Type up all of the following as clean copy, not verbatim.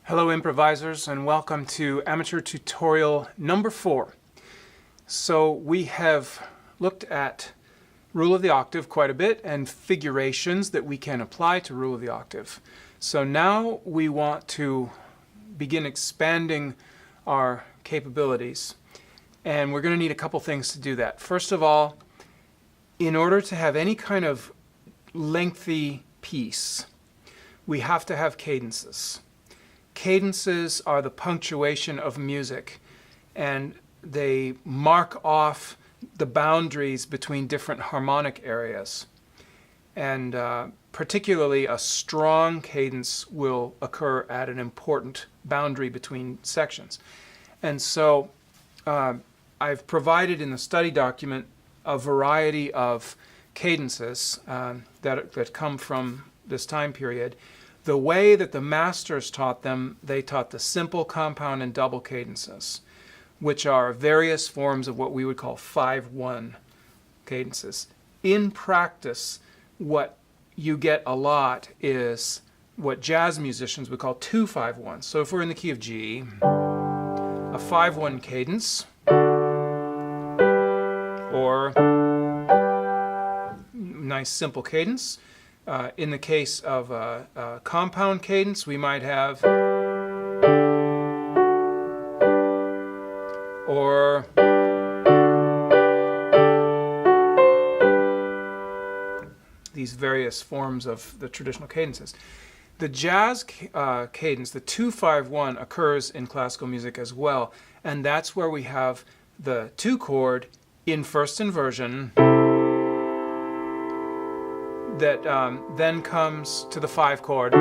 Hello improvisers, and welcome to amateur tutorial number 4. So we have looked at rule of the octave quite a bit and figurations that we can apply to rule of the octave. So now we want to begin expanding our capabilities, and we're going to need a couple things to do that. First of all, in order to have any kind of lengthy piece, we have to have cadences. Cadences are the punctuation of music, and they mark off the boundaries between different harmonic areas. And particularly a strong cadence will occur at an important boundary between sections. And so I've provided in the study document a variety of cadences that come from this time period. The way that the masters taught them, they taught the simple, compound, and double cadences, which are various forms of what we would call 5/1 cadences. In practice, what you get a lot is what jazz musicians would call 2/5/1. So if we're in the key of G, a 5/1 cadence, or nice simple cadence. In the case of a compound cadence, we might have, or these various forms of the traditional cadences. The jazz cadence, the 2/5/1, occurs in classical music as well, and that's where we have the 2 chord in first inversion that then comes to the 5 chord.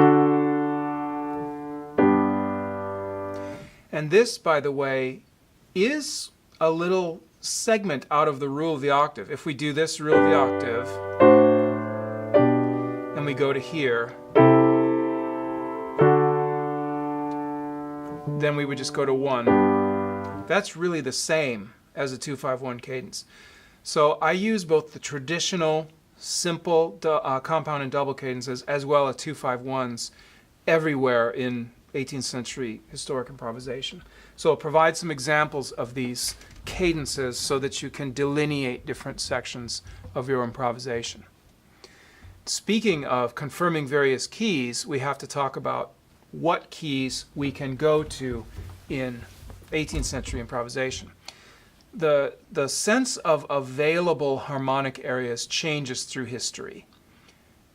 And this, by the way, is a little segment out of the rule of the octave. If we do this rule of the octave, and we go to here, then we would just go to 1. That's really the same as a 2/5/1 cadence. So I use both the traditional simple compound and double cadences as well as 2/5/1s everywhere in 18th century historic improvisation. So I'll provide some examples of these cadences so that you can delineate different sections of your improvisation. Speaking of confirming various keys, we have to talk about what keys we can go to in 18th century improvisation. The sense of available harmonic areas changes through history.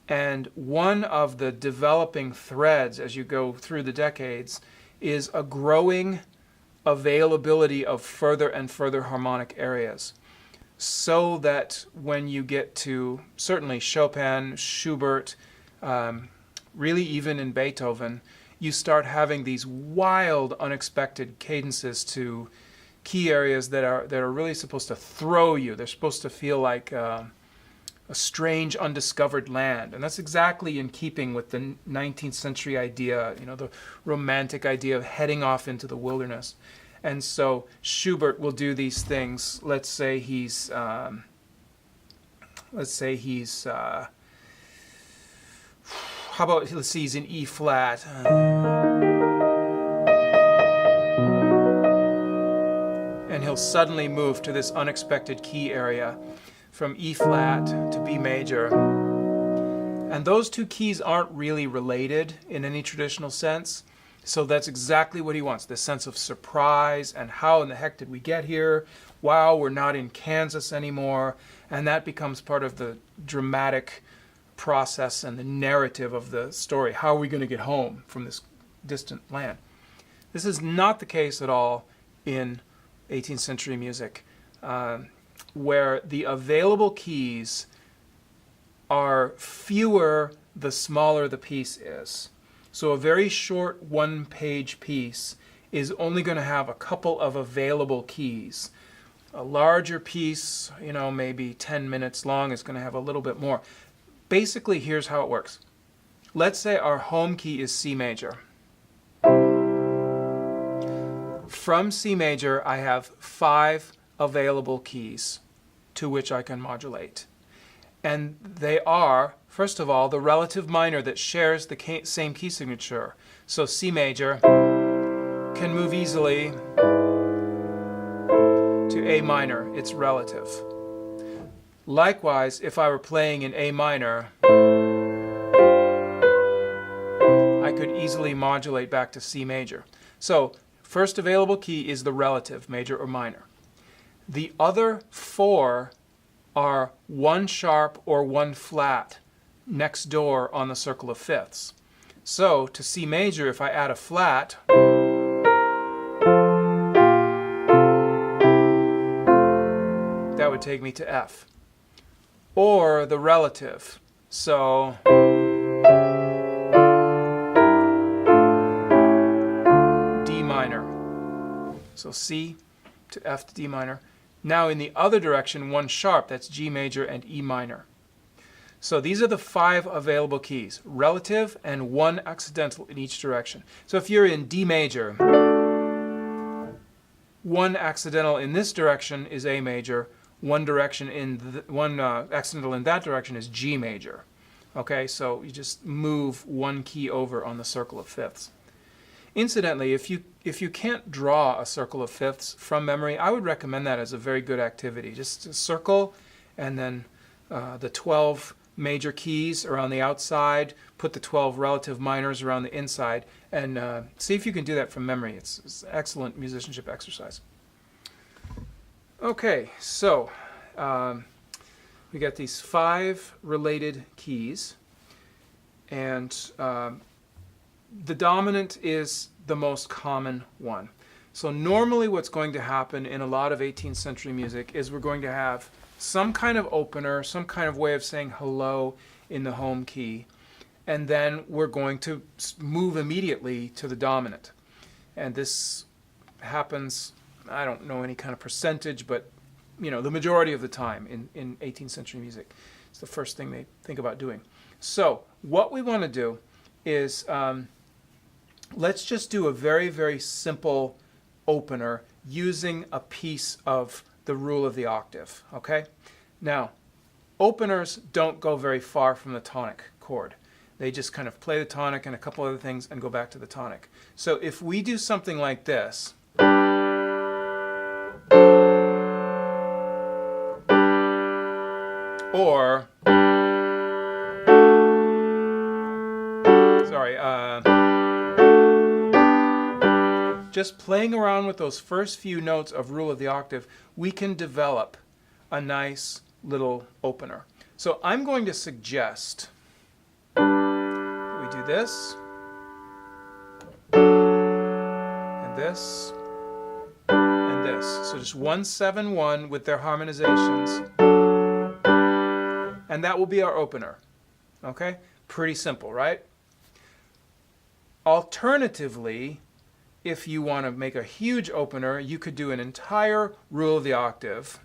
And one of the developing threads as you go through the decades is a growing availability of further and further harmonic areas. So that when you get to certainly Chopin, Schubert, really even in Beethoven, you start having these wild, unexpected cadences to key areas that are really supposed to throw you. They're supposed to feel like a strange, undiscovered land. And that's exactly in keeping with the 19th century idea, the romantic idea of heading off into the wilderness. And so Schubert will do these things. Let's say he's how about, let's see, he's in E flat. And he'll suddenly move to this unexpected key area from E flat to B major. And those two keys aren't really related in any traditional sense. So that's exactly what he wants, this sense of surprise and how in the heck did we get here? Wow, we're not in Kansas anymore. And that becomes part of the dramatic process and the narrative of the story. How are we going to get home from this distant land? This is not the case at all in 18th century music, where the available keys are fewer the smaller the piece is. So a very short one-page piece is only going to have a couple of available keys. A larger piece, maybe 10 minutes long, is going to have a little bit more. Basically, here's how it works. Let's say our home key is C major. From C major, I have 5 available keys to which I can modulate. And they are, first of all, the relative minor that shares the same key signature. So C major can move easily to A minor, its relative. Likewise, if I were playing in A minor, I could easily modulate back to C major. So first available key is the relative, major or minor. The other four are one sharp or one flat next door on the circle of fifths. So to C major, if I add a flat, that would take me to F. Or the relative. So D minor. So C to F to D minor. Now in the other direction, one sharp, that's G major and E minor. So these are the 5 available keys, relative and 1 accidental in each direction. So if you're in D major, 1 accidental in this direction is A major, one accidental in that direction is G major. Okay, so you just move one key over on the circle of fifths. Incidentally, if you can't draw a circle of fifths from memory, I would recommend that as a very good activity. Just a circle and then the 12 major keys around the outside, put the 12 relative minors around the inside, and see if you can do that from memory. It's an excellent musicianship exercise. Okay, so we got these 5 related keys, and the dominant is the most common one. So normally what's going to happen in a lot of 18th century music is we're going to have some kind of opener, some kind of way of saying hello in the home key, and then we're going to move immediately to the dominant. And this happens, I don't know any kind of percentage, but you know, the majority of the time in 18th century music. It's the first thing they think about doing. So what we want to do is let's just do a very, very simple opener using a piece of the rule of the octave, okay? Now, openers don't go very far from the tonic chord. They just kind of play the tonic and a couple other things and go back to the tonic. So if we do something like this, or, just playing around with those first few notes of rule of the octave, we can develop a nice little opener. So I'm going to suggest that we do this, and this, and this. So just 1, 7, 1 with their harmonizations, and that will be our opener. Okay? Pretty simple, right? Alternatively, if you want to make a huge opener, you could do an entire rule of the octave.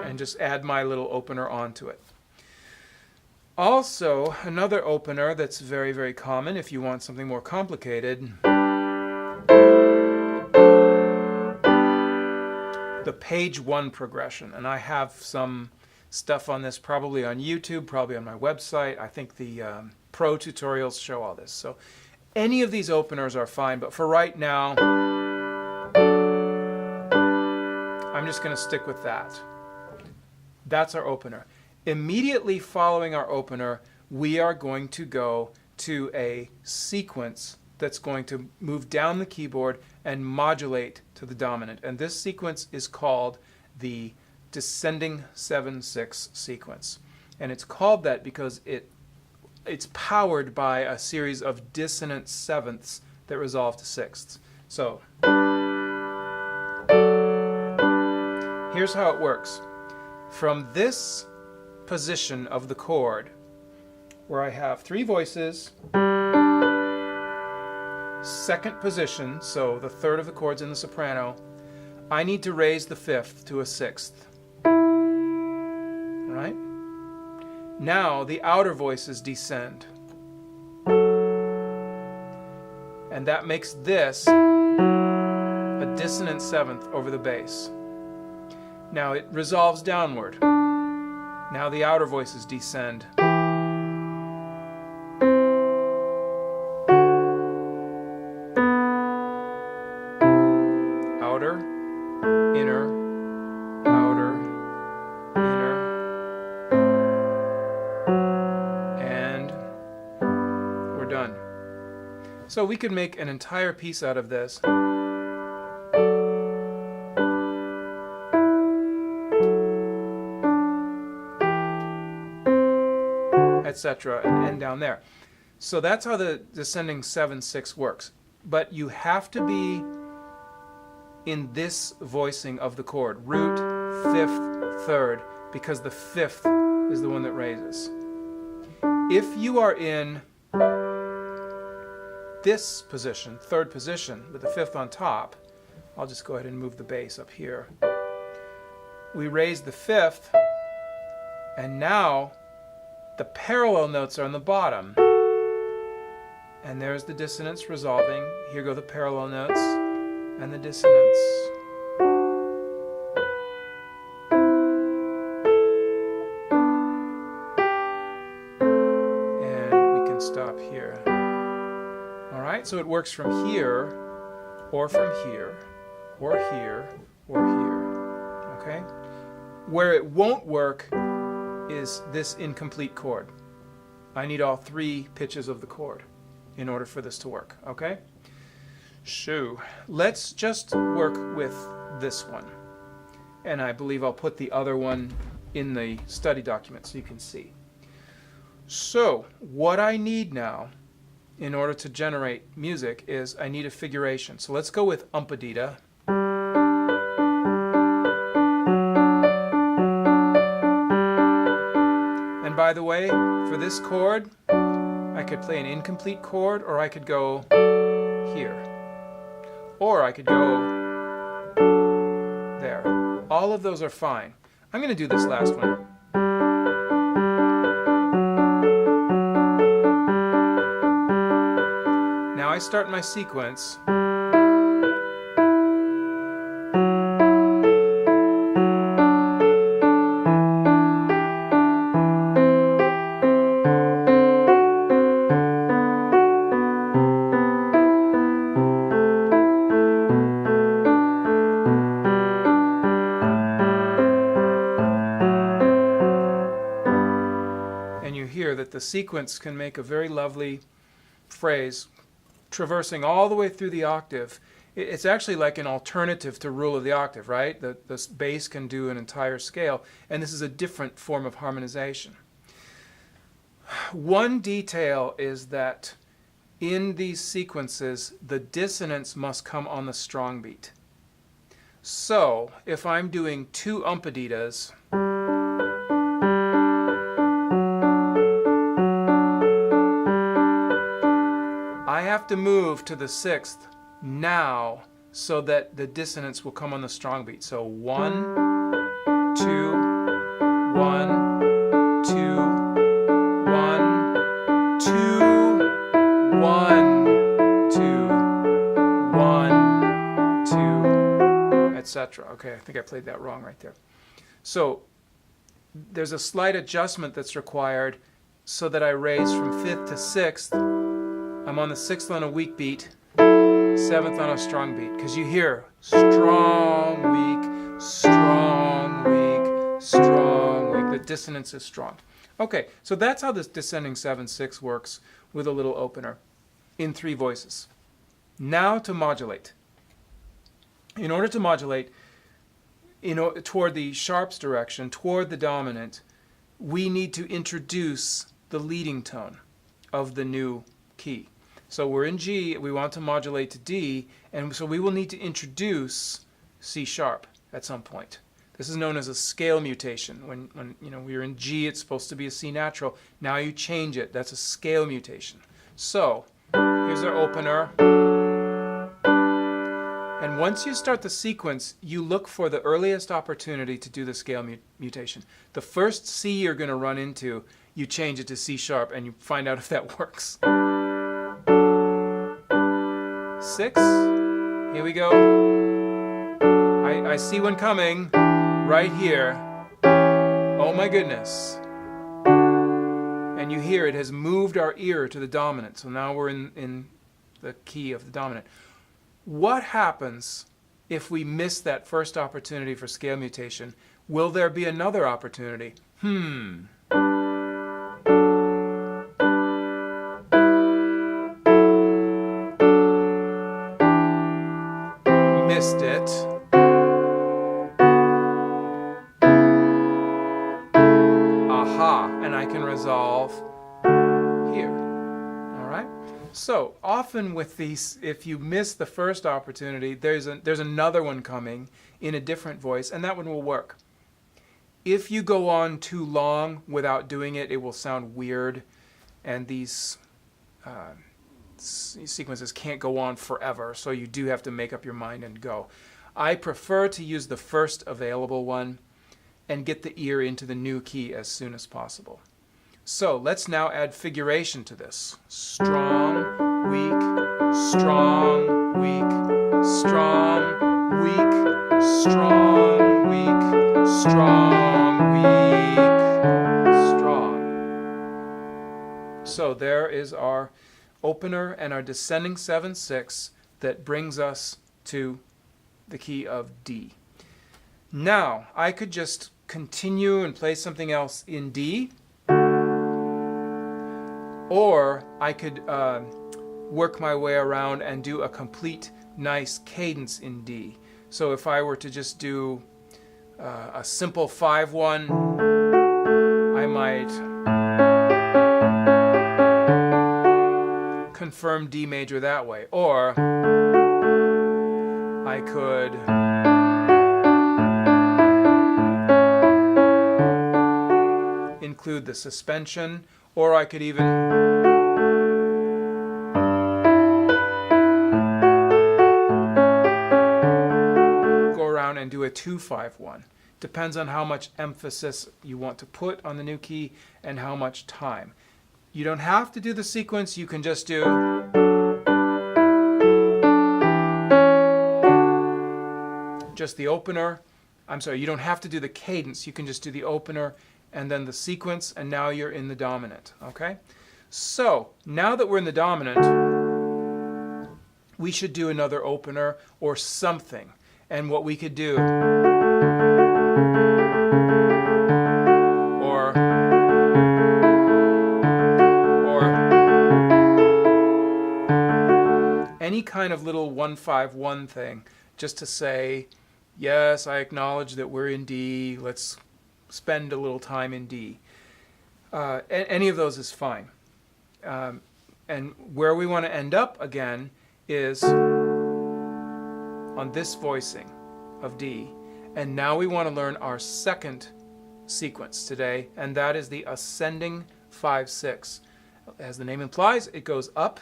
And just add my little opener onto it. Also, another opener that's very, very common if you want something more complicated, the page 1 progression. And I have some stuff on this probably on YouTube, probably on my website. I think the pro tutorials show all this. So any of these openers are fine, but for right now, I'm just going to stick with that. That's our opener. Immediately following our opener, we are going to go to a sequence that's going to move down the keyboard and modulate to the dominant. And this sequence is called the descending 7/6 sequence. And it's called that because it's powered by a series of dissonant sevenths that resolve to sixths. So here's how it works. From this position of the chord, where I have 3 voices, second position, so the third of the chords in the soprano, I need to raise the 5th to a 6th. All right? Now the outer voices descend. And that makes this a dissonant 7th over the bass. Now it resolves downward. Now the outer voices descend. Outer, inner, outer, inner, and we're done. So we could make an entire piece out of this. Etc. and end down there. So that's how the descending 7/6 works. But you have to be in this voicing of the chord, root, fifth, third, because the fifth is the one that raises. If you are in this position, third position, with the fifth on top, I'll just go ahead and move the bass up here. We raise the fifth, and now the parallel notes are on the bottom. And there's the dissonance resolving. Here go the parallel notes and the dissonance. And we can stop here. All right, so it works from here, or from here, or here, or here. Okay? Where it won't work is this incomplete chord. I need all three pitches of the chord in order for this to work, okay? So let's just work with this one. And I believe I'll put the other one in the study document so you can see. So what I need now in order to generate music is I need a figuration. So let's go with umpadita. And by the way, for this chord, I could play an incomplete chord, or I could go here. Or I could go there. All of those are fine. I'm going to do this last one. Now I start my sequence. That the sequence can make a very lovely phrase traversing all the way through the octave. It's actually like an alternative to rule of the octave, right? The bass can do an entire scale, and this is a different form of harmonization. One detail is that in these sequences, the dissonance must come on the strong beat. So if I'm doing two umpaditas, I have to move to the sixth now so that the dissonance will come on the strong beat. So 1, 2, 1, 2, 1, 2, 1, 2, 1, 2, etc. Okay, I think I played that wrong right there. So there's a slight adjustment that's required so that I raise from fifth to sixth. I'm on the sixth on a weak beat, seventh on a strong beat, because you hear strong, weak, strong, weak, strong, weak. The dissonance is strong. Okay, so that's how this descending 7/6 works with a little opener in three voices. Now to modulate. In order to modulate toward the sharps direction, toward the dominant, we need to introduce the leading tone of the new key. So we're in G, we want to modulate to D, and so we will need to introduce C sharp at some point. This is known as a scale mutation. When we're in G, it's supposed to be a C natural. Now you change it. That's a scale mutation. So here's our opener. And once you start the sequence, you look for the earliest opportunity to do the scale mutation. The first C you're going to run into, you change it to C sharp, and you find out if that works. 6, here we go. I see one coming, right here, oh my goodness, and you hear it has moved our ear to the dominant. So now we're in the key of the dominant. What happens if we miss that first opportunity for scale mutation? Will there be another opportunity? Missed it. Aha, and I can resolve here. All right? So often with these, if you miss the first opportunity, there's another one coming in a different voice, and that one will work. If you go on too long without doing it, it will sound weird, and these sequences can't go on forever, so you do have to make up your mind and go. I prefer to use the first available one and get the ear into the new key as soon as possible. So let's now add figuration to this. Strong, weak, strong, weak, strong, weak, strong, weak, strong, weak, strong. So there is our opener and our descending 7/6 that brings us to the key of D. Now, I could just continue and play something else in D, or I could work my way around and do a complete nice cadence in D. So if I were to just do a simple 5/1, I might confirm D major that way, or I could include the suspension, or I could even go around and do a 2/5/1. Depends on how much emphasis you want to put on the new key and how much time. You don't have to do the sequence, you can just do just the opener. I'm sorry, you don't have to do the cadence, you can just do the opener and then the sequence, and now you're in the dominant, okay? So, now that we're in the dominant, we should do another opener or something. And what we could do, or any kind of little 1/5/1 thing, just to say, yes, I acknowledge that we're in D, let's spend a little time in D. Any of those is fine. And where we want to end up again is on this voicing of D. And now we want to learn our second sequence today, and that is the ascending 5/6. As the name implies, it goes up,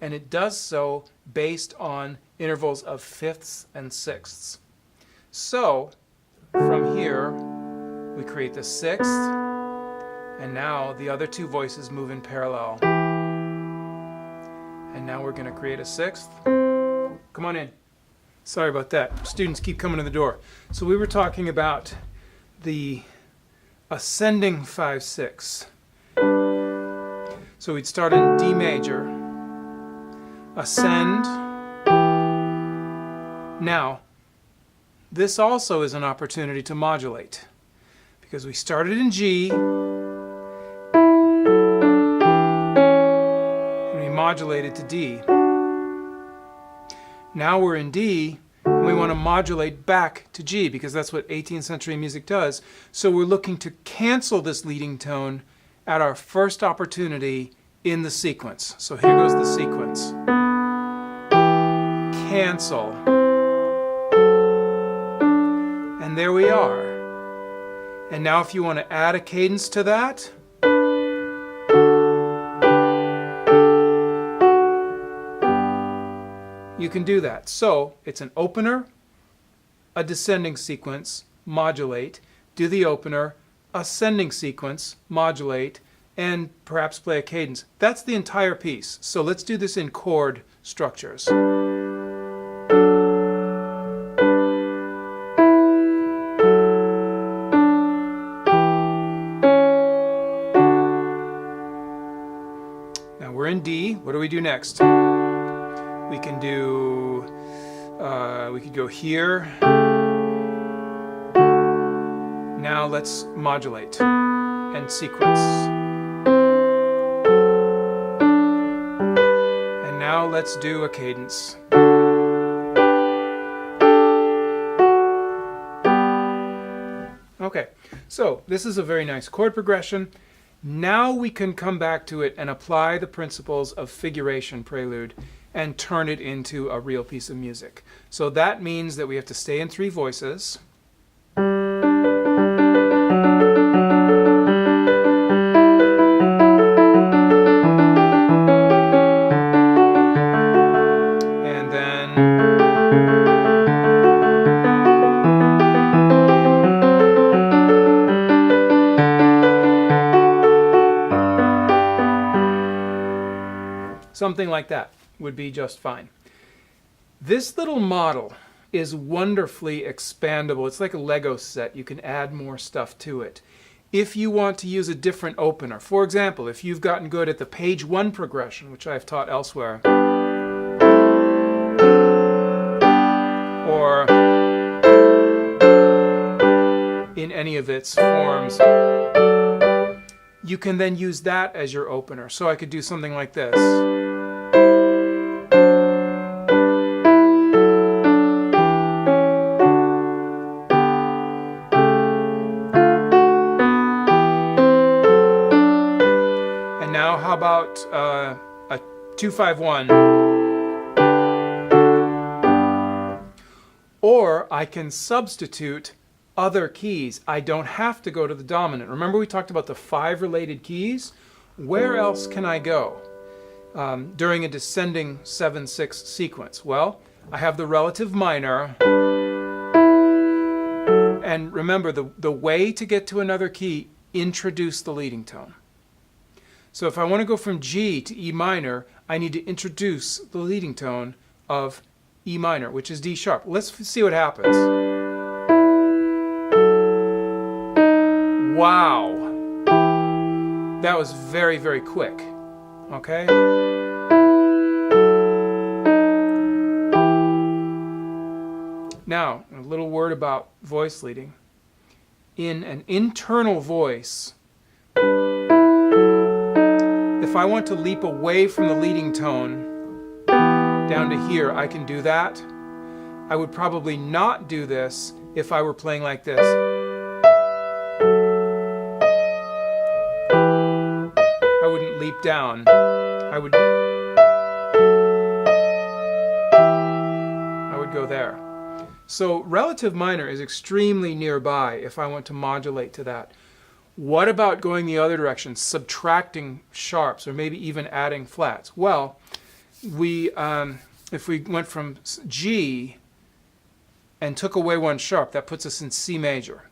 and it does so based on intervals of fifths and sixths. So from here, we create the sixth, and now the other two voices move in parallel. And now we're going to create a sixth. Come on in. Sorry about that. Students keep coming to the door. So we were talking about the ascending 5/6. So we'd start in D major, ascend. Now, this also is an opportunity to modulate, because we started in G, and we modulated to D. Now we're in D, and we want to modulate back to G, because that's what 18th century music does. So we're looking to cancel this leading tone at our first opportunity in the sequence. So here goes the sequence. Cancel. And there we are. And now if you want to add a cadence to that, you can do that. So it's an opener, a descending sequence, modulate, do the opener, ascending sequence, modulate, and perhaps play a cadence. That's the entire piece. So let's do this in chord structures. in D. What do we do next? We can do, we could go here. Now let's modulate and sequence. And now let's do a cadence. Okay, so this is a very nice chord progression. Now we can come back to it and apply the principles of figuration prelude and turn it into a real piece of music. So that means that we have to stay in 3 voices. And then something like that would be just fine. This little model is wonderfully expandable. It's like a Lego set. You can add more stuff to it. If you want to use a different opener, for example, if you've gotten good at the page 1 progression, which I've taught elsewhere, or in any of its forms, you can then use that as your opener. So I could do something like this. How about a 2-5-1? Or I can substitute other keys. I don't have to go to the dominant. Remember we talked about the 5 related keys? Where else can I go during a descending 7-6 sequence? Well, I have the relative minor. And remember, the way to get to another key, introduce the leading tone. So if I want to go from G to E minor, I need to introduce the leading tone of E minor, which is D sharp. Let's see what happens. Wow! That was very, very quick. Okay? Now, a little word about voice leading. In an internal voice, if I want to leap away from the leading tone down to here, I can do that. I would probably not do this if I were playing like this. I wouldn't leap down. I would go there. So relative minor is extremely nearby if I want to modulate to that. What about going the other direction, subtracting sharps or maybe even adding flats? Well, if we went from G and took away 1 sharp, that puts us in C major.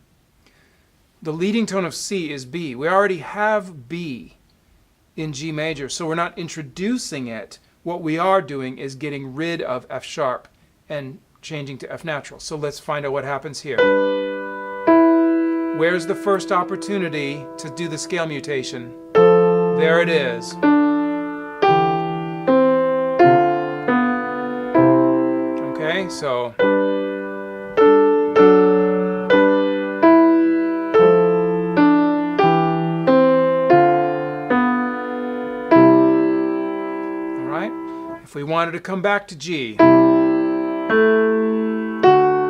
The leading tone of C is B. We already have B in G major, so we're not introducing it. What we are doing is getting rid of F sharp and changing to F natural. So let's find out what happens here. Where's the first opportunity to do the scale mutation? There it is. Okay, so all right. If we wanted to come back to G,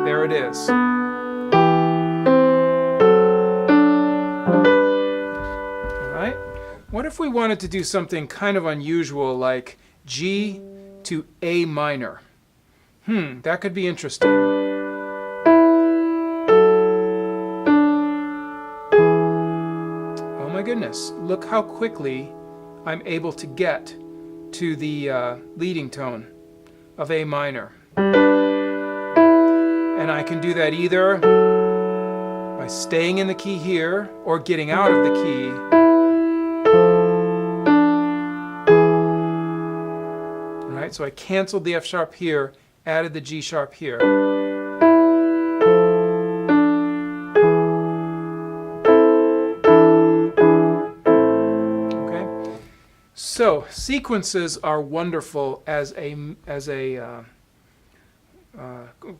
there it is. What if we wanted to do something kind of unusual like G to A minor? That could be interesting. Oh my goodness, look how quickly I'm able to get to the leading tone of A minor. And I can do that either by staying in the key here or getting out of the key. So I canceled the F sharp here, added the G sharp here. Okay. So sequences are wonderful as a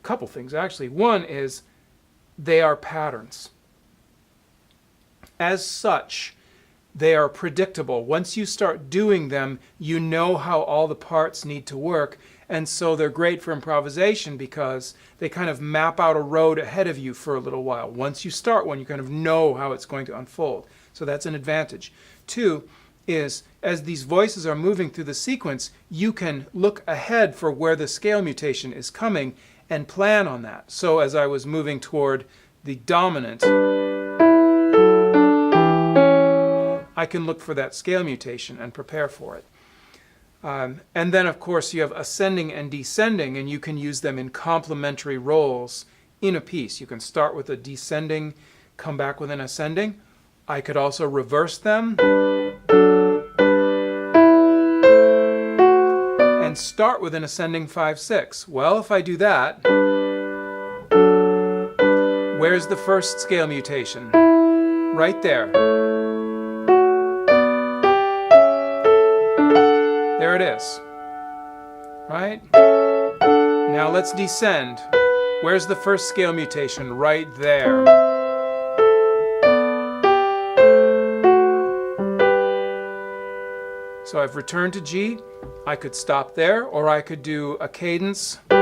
couple things actually. One is they are patterns. As such, they are predictable. Once you start doing them, you know how all the parts need to work, and so they're great for improvisation because they kind of map out a road ahead of you for a little while. Once you start one, you kind of know how it's going to unfold. So that's an advantage. Two is, as these voices are moving through the sequence, you can look ahead for where the scale mutation is coming and plan on that. So as I was moving toward the dominant, I can look for that scale mutation and prepare for it. And then, of course, you have ascending and descending, and you can use them in complementary roles in a piece. You can start with a descending, come back with an ascending. I could also reverse them and start with an ascending 5/6. Well, if I do that, where's the first scale mutation? Right there. There it is. Right? Now let's descend. Where's the first scale mutation? Right there. So I've returned to G. I could stop there, or I could do a cadence, or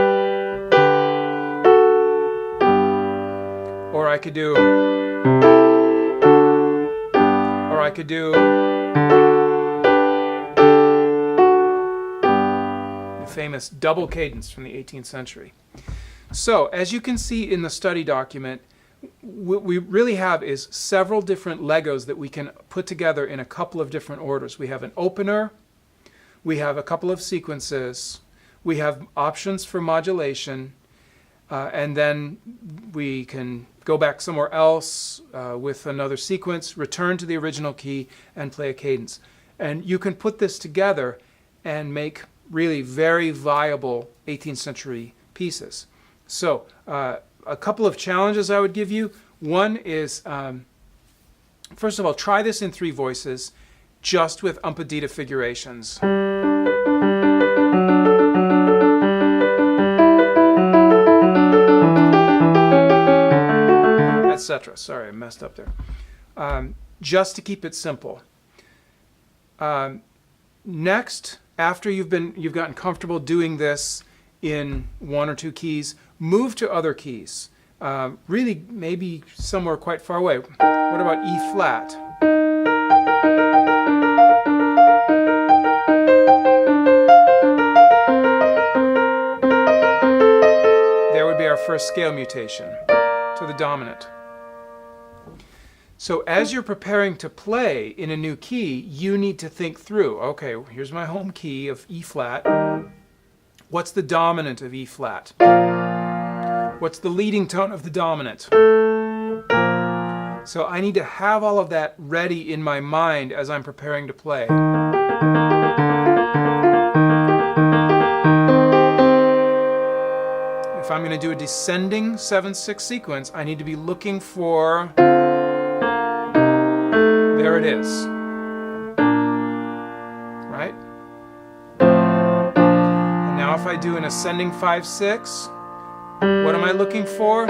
I could do the famous double cadence from the 18th century. So, as you can see in the study document, what we really have is several different Legos that we can put together in a couple of different orders. We have an opener, we have a couple of sequences, we have options for modulation, and then we can go back somewhere else with another sequence, return to the original key, and play a cadence. And you can put this together and make really very viable 18th century pieces. So a couple of challenges I would give you. One is, first of all, try this in 3 voices, just with umpadita figurations. Etc. Sorry, I messed up there. Just to keep it simple. Next, after you've gotten comfortable doing this in 1 or 2 keys, move to other keys. Really, maybe somewhere quite far away. What about E flat? There would be our first scale mutation to the dominant. So as you're preparing to play in a new key, you need to think through, okay, here's my home key of E flat. What's the dominant of E flat? What's the leading tone of the dominant? So I need to have all of that ready in my mind as I'm preparing to play. If I'm going to do a descending 7/6 sequence, I need to be looking for... There it is. Right? And now if I do an ascending 5/6, what am I looking for?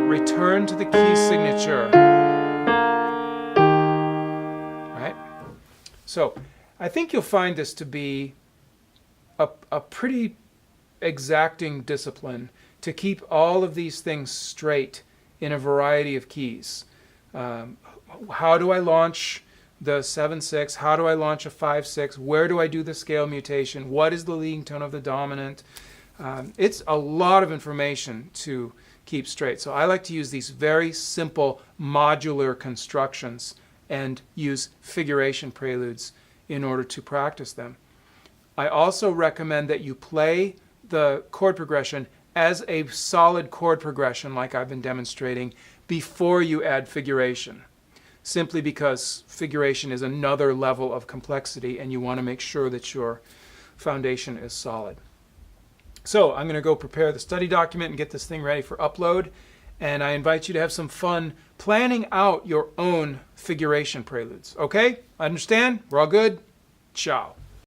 Return to the key signature. Right? So, I think you'll find this to be a pretty exacting discipline to keep all of these things straight in a variety of keys. How do I launch the 7/6? How do I launch a 5/6? Where do I do the scale mutation? What is the leading tone of the dominant? It's a lot of information to keep straight. So I like to use these very simple modular constructions and use figuration preludes in order to practice them. I also recommend that you play the chord progression as a solid chord progression like I've been demonstrating before you add figuration, simply because figuration is another level of complexity and you want to make sure that your foundation is solid. So I'm going to go prepare the study document and get this thing ready for upload, and I invite you to have some fun planning out your own figuration preludes. Okay? Understand? We're all good? Ciao.